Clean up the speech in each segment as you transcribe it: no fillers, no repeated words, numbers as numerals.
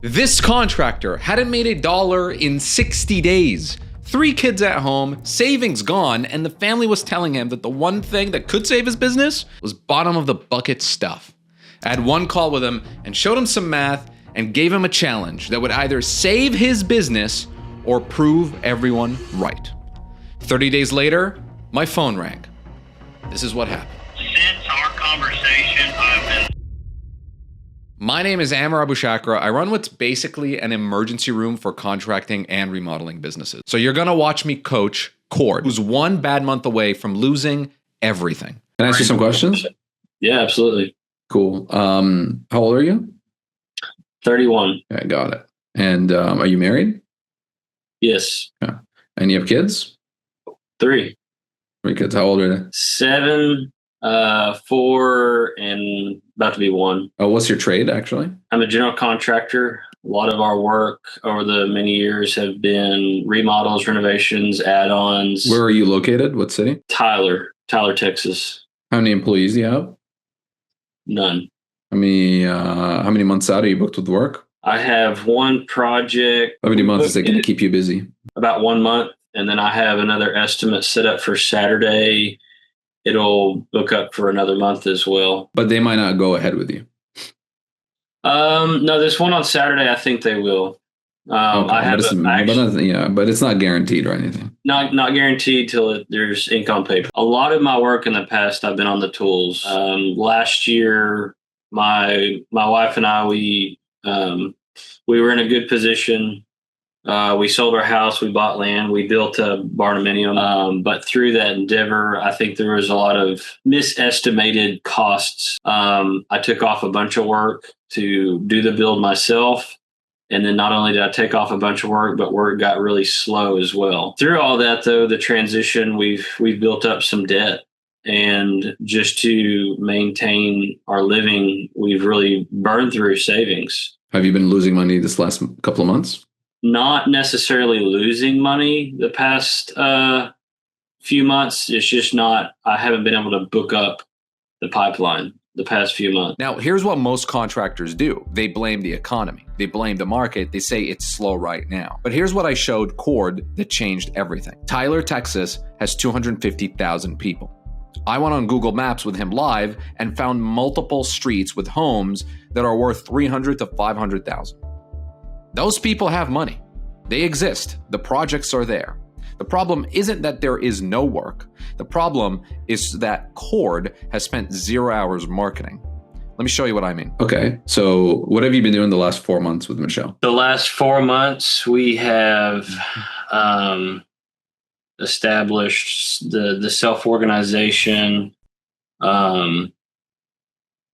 This contractor hadn't made $1 in 60 days. 3 kids at home, savings gone, and the family was telling him that the one thing that could save his business was bottom of the bucket stuff. I had one call with him and showed him some math and gave him a challenge that would either save his business or prove everyone right. 30 days later, my phone rang. This is what happened. Since our conversation, I've been... My name is Amar Abushakra. I run what's basically an emergency room for contracting and remodeling businesses. So you're gonna watch me coach Cord, who's one bad month away from losing everything. Can I ask you some questions? Yeah, absolutely. Cool. How old are you? 31. I got it. And are you married? Yes. Yeah. And you have kids? 3. 3 kids. How old are they? 7, 4, and about to be 1. Oh, what's your trade actually? I'm a general contractor. A lot of our work over the many years have been remodels, renovations, add-ons. Where are you located? What city? Tyler, Texas. How many employees do you have? None. How many months out are you booked with work? I have one project. How many months is it going to keep you busy? About 1 month. And then I have another estimate set up for Saturday. It'll book up for another month as well. But they might not go ahead with you. No, this one on Saturday, I think they will. Okay, I have but it's not guaranteed or anything. Not guaranteed till there's ink on paper. A lot of my work in the past, I've been on the tools. Last year, my wife and I, we were in a good position. We sold our house, we bought land, we built a barndominium. But through that endeavor, I think there was a lot of misestimated costs. I took off a bunch of work to do the build myself. And then not only did I take off a bunch of work, but work got really slow as well. Through all that, though, the transition, we've built up some debt. And just to maintain our living, we've really burned through savings. Have you been losing money this last couple of months? Not necessarily losing money the past few months. It's just not, I haven't been able to book up the pipeline the past few months. Now, here's what most contractors do. They blame the economy. They blame the market. They say it's slow right now. But here's what I showed Cord that changed everything. Tyler, Texas has 250,000 people. I went on Google Maps with him live and found multiple streets with homes that are worth 300 to 500,000. Those people have money. They exist. The projects are there. The problem isn't that there is no work. The problem is that Cord has spent 0 hours marketing. Let me show you what I mean. Okay. So what have you been doing the last 4 months with Michelle? The last 4 months, we have established the self-organization,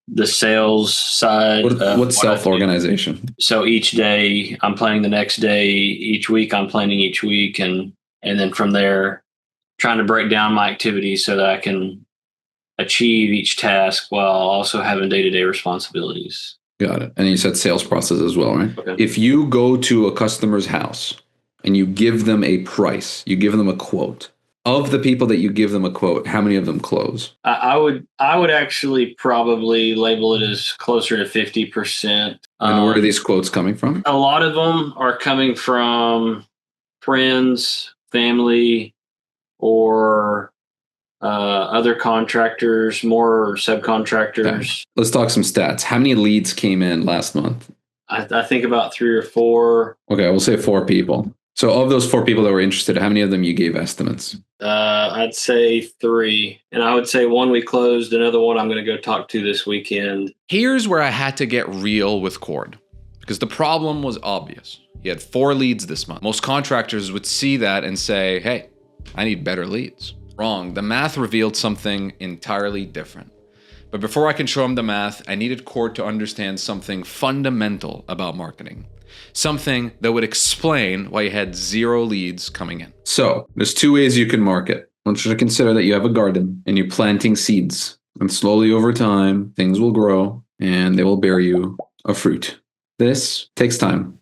the sales side. What's self-organization? So each day I'm planning the next day. Each week I'm planning each week. And then from there, trying to break down my activities so that I can achieve each task while also having day-to-day responsibilities. Got it. And you said sales process as well, right? Okay. If you go to a customer's house and you give them a price, you give them a quote, of the people that you give them a quote, how many of them close? I would actually probably label it as closer to 50%. And where are these quotes coming from? A lot of them are coming from friends, family, or other contractors, more subcontractors. Okay. Let's talk some stats. How many leads came in last month? I think about 3 or 4. Okay, we'll say 4 people. So of those 4 people that were interested, how many of them you gave estimates? I'd say 3. And I would say 1 we closed, another one I'm going to go talk to this weekend. Here's where I had to get real with Cord, because the problem was obvious. He had 4 leads this month. Most contractors would see that and say, hey, I need better leads. Wrong. The math revealed something entirely different. But before I can show him the math, I needed Cord to understand something fundamental about marketing. Something that would explain why he had 0 leads coming in. So there's 2 ways you can market. I want you to consider that you have a garden and you're planting seeds. And slowly over time, things will grow and they will bear you a fruit. This takes time.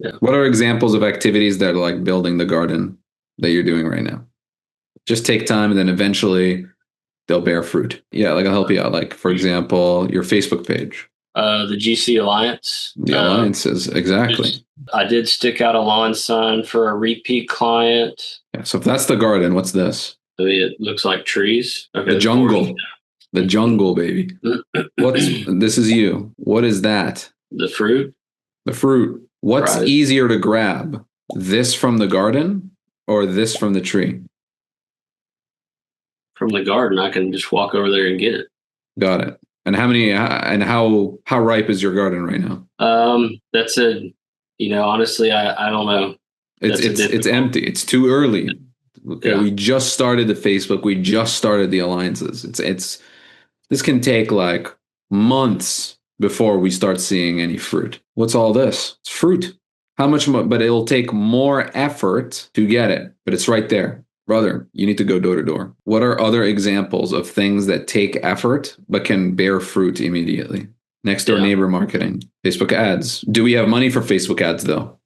Yeah. What are examples of activities that are like building the garden that you're doing right now? Just take time and then eventually they'll bear fruit. Yeah, like I'll help you out. Like, for example, your Facebook page. The GC Alliance. The alliances, exactly. I did stick out a lawn sign for a repeat client. Yeah, so if that's the garden, what's this? It looks like trees. Okay, The jungle. The jungle, baby. This is you. What is that? The fruit. The fruit. What's Right. easier to grab? This from the garden or this from the tree? From the garden, I can just walk over there and get it. Got it. And how ripe is your garden right now? That's honestly, I don't know. It's empty. It's too early. Okay, Yeah. we just started the Facebook. We just started the alliances. This can take like months before we start seeing any fruit. What's all this? It's fruit. How much more? But it'll take more effort to get it. But it's right there. Brother, you need to go door to door. What are other examples of things that take effort but can bear fruit immediately? Next door neighbor marketing, Facebook ads. Do we have money for Facebook ads though?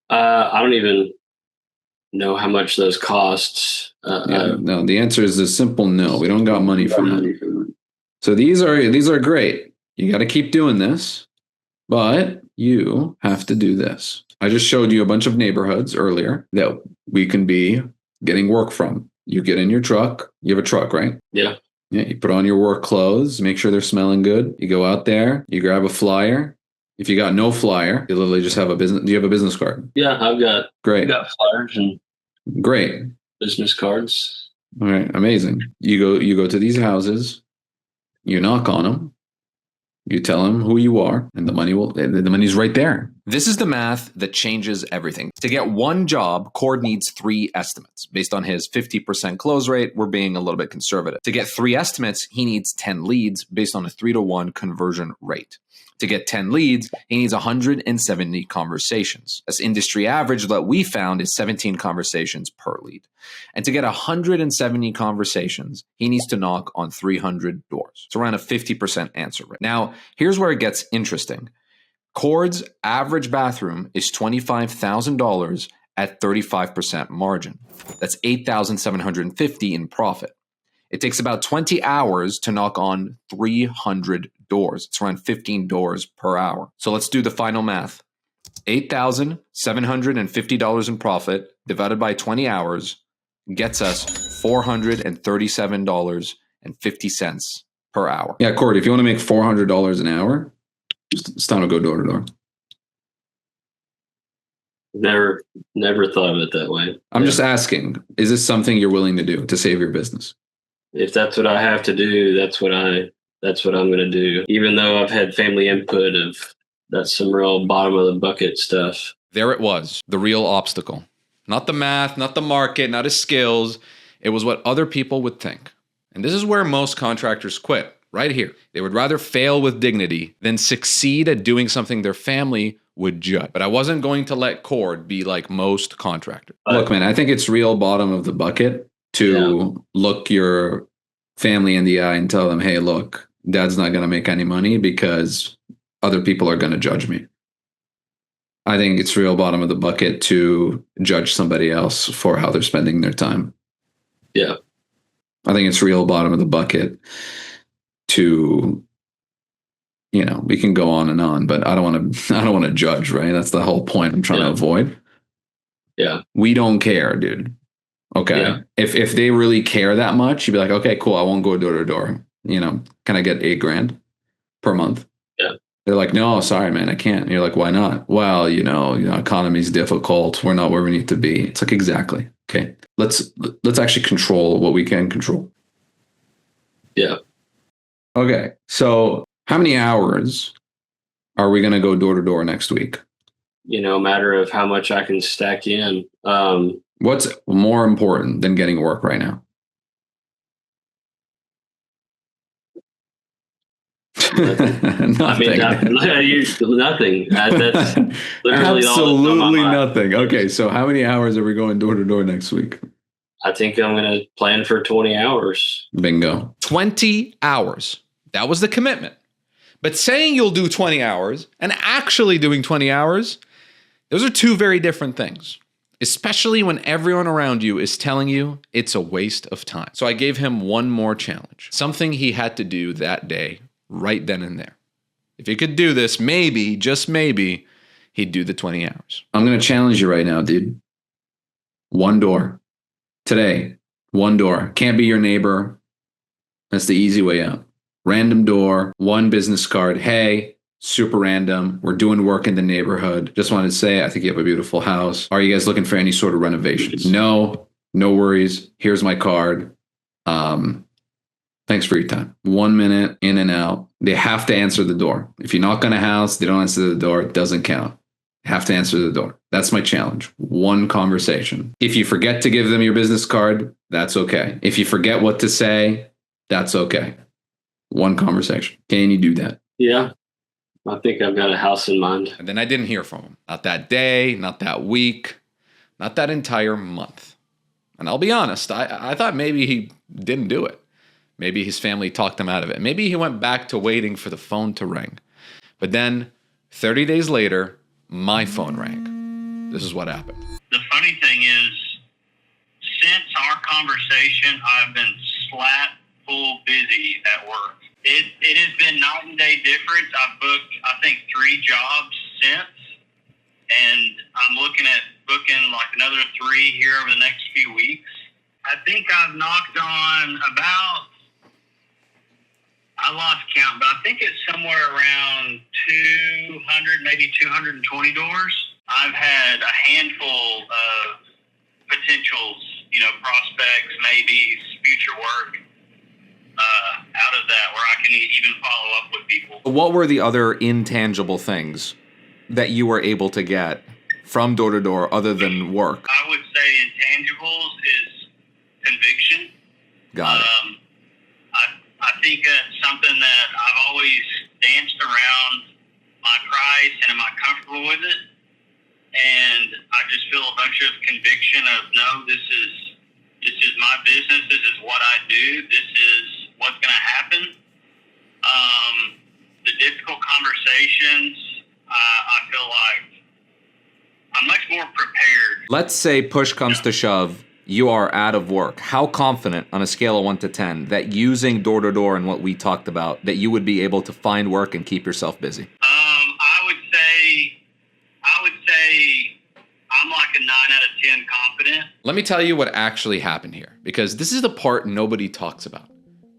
I don't even know how much those costs. No, the answer is a simple no. We don't got money for that. So these are great. You got to keep doing this, but you have to do this. I just showed you a bunch of neighborhoods earlier that we can be getting work from. You get in your truck. You have a truck, right? Yeah. Yeah. You put on your work clothes, make sure they're smelling good. You go out there, you grab a flyer. If you got no flyer, you literally just have a business. Do you have a business card? Yeah, I've got flyers and Great. business cards. All right. Amazing. You go to these houses, you knock on them, you tell them who you are, and the money's right there. This is the math that changes everything. To get one job, Cord needs 3 estimates. Based on his 50% close rate, we're being a little bit conservative. To get 3 estimates, he needs 10 leads based on a 3-to-1 conversion rate. To get 10 leads, he needs 170 conversations. That's industry average that we found is 17 conversations per lead. And to get 170 conversations, he needs to knock on 300 doors. It's around a 50% answer rate. Now, here's where it gets interesting. Cord's average bathroom is $25,000 at 35% margin. That's $8,750 in profit. It takes about 20 hours to knock on 300 doors. It's around 15 doors per hour. So let's do the final math. $8,750 in profit divided by 20 hours gets us $437.50 per hour. Yeah, Cord, if you want to make $400 an hour, it's time to go door to door. Never thought of it that way. I'm just asking, is this something you're willing to do to save your business? If that's what I have to do, that's what I'm going to do. Even though I've had family input that's some real bottom of the bucket stuff. There it was, the real obstacle. Not the math, not the market, not his skills. It was what other people would think. And this is where most contractors quit, right here. They would rather fail with dignity than succeed at doing something their family would judge. But I wasn't going to let Cord be like most contractors. Look, man, I think it's real bottom of the bucket to look your family in the eye and tell them, hey, look, dad's not going to make any money because other people are going to judge me. I think it's real bottom of the bucket to judge somebody else for how they're spending their time. Yeah. I think it's real bottom of the bucket to, we can go on and on, but I don't want to judge, right? That's the whole point I'm trying to avoid. Yeah. We don't care, dude. Okay. Yeah. If they really care that much, you'd be like, okay, cool. I won't go door to door. Can I get $8,000 per month? Yeah. They're like, no, sorry, man, I can't. And you're like, why not? Well, economy's difficult. We're not where we need to be. It's like, exactly. Okay. Let's actually control what we can control. Yeah. Okay. So how many hours are we going to go door to door next week? A matter of how much I can stack in. What's more important than getting work right now? Nothing. Nothing. Nothing. That's literally absolutely nothing. Okay, so how many hours are we going door to door next week? I think I'm going to plan for 20 hours. Bingo. 20 hours. That was the commitment. But saying you'll do 20 hours and actually doing 20 hours, those are 2 very different things. Especially when everyone around you is telling you it's a waste of time. So I gave him one more challenge. Something he had to do that day right then and there. If he could do this, maybe, just maybe, he'd do the 20 hours. I'm going to challenge you right now, dude. One door. Today, one door. Can't be your neighbor. That's the easy way out. Random door, one business card. Hey, super random. We're doing work in the neighborhood. Just wanted to say, I think you have a beautiful house. Are you guys looking for any sort of renovations? No, no worries. Here's my card. Thanks for your time. 1 minute in and out. They have to answer the door. If you knock on a house, they don't answer the door, it doesn't count. You have to answer the door. That's my challenge. One conversation. If you forget to give them your business card, that's okay. If you forget what to say, that's okay. One conversation. Can you do that? Yeah. I think I've got a house in mind. And then I didn't hear from him. Not that day, not that week, not that entire month. And I'll be honest, I thought maybe he didn't do it. Maybe his family talked him out of it. Maybe he went back to waiting for the phone to ring. But then 30 days later, my phone rang. This is what happened. The funny thing is, since our conversation, I've been slap full busy at work. It has been night and day difference. I've booked, I think, 3 jobs since, and I'm looking at booking like another 3 here over the next few weeks. I think I've knocked on about, I lost count, but I think it's somewhere around 200, maybe 220 doors. I've had a handful of potentials, prospects, maybe future work out of that where I can even follow up with people. What were the other intangible things that you were able to get from door to door other than work? I would say intangibles is conviction. Got it. I think that's something that I've always danced around my price and am I comfortable with it? And I just feel a bunch of conviction of, no, this is my business. This is what I do. This is what's going to happen. The difficult conversations, I feel like I'm much more prepared. Let's say push comes to shove, you are out of work. How confident on a scale of 1 to 10 that using door to door and what we talked about, that you would be able to find work and keep yourself busy? I would say I'm like a 9 out of 10 confident. Let me tell you what actually happened here, because this is the part nobody talks about.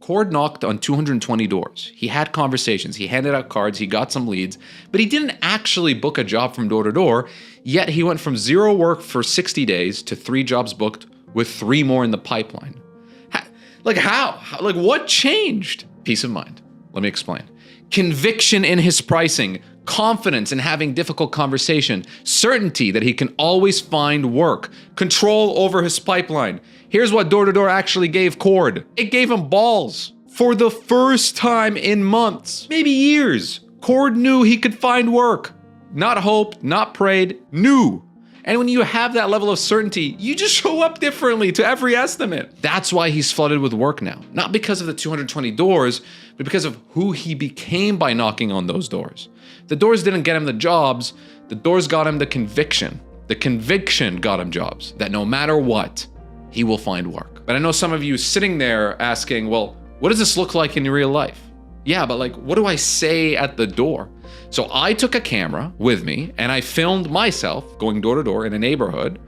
Cord knocked on 220 doors. He had conversations. He handed out cards. He got some leads, but he didn't actually book a job from door to door. Yet he went from 0 work for 60 days to 3 jobs booked with 3 more in the pipeline. How? Like, what changed? Peace of mind. Let me explain. Conviction in his pricing, confidence in having difficult conversation, certainty that he can always find work, control over his pipeline. Here's what door-to-door actually gave Cord. It gave him balls. For the first time in months, maybe years, Cord knew he could find work. Not hoped, not prayed, knew. And when you have that level of certainty, you just show up differently to every estimate. That's why he's flooded with work now. Not because of the 220 doors, but because of who he became by knocking on those doors. The doors didn't get him the jobs, the doors got him the conviction. The conviction got him jobs, that no matter what, he will find work. But I know some of you sitting there asking, well, what does this look like in real life? Yeah, but what do I say at the door? So I took a camera with me and I filmed myself going door to door in a neighborhood.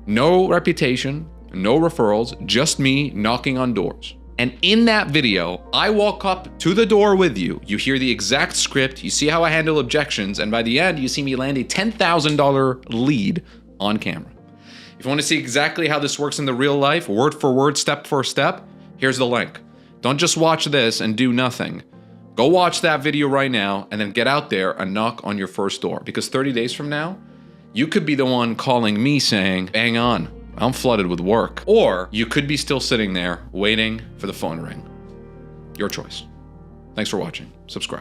No reputation, no referrals, just me knocking on doors. And in that video, I walk up to the door with you. You hear the exact script, you see how I handle objections, and by the end, you see me land a $10,000 lead on camera. If you want to see exactly how this works in the real life, word for word, step for step, here's the link. Don't just watch this and do nothing. Go watch that video right now and then get out there and knock on your first door. Because 30 days from now, you could be the one calling me saying, hang on, I'm flooded with work. Or you could be still sitting there waiting for the phone to ring. Your choice. Thanks for watching. Subscribe.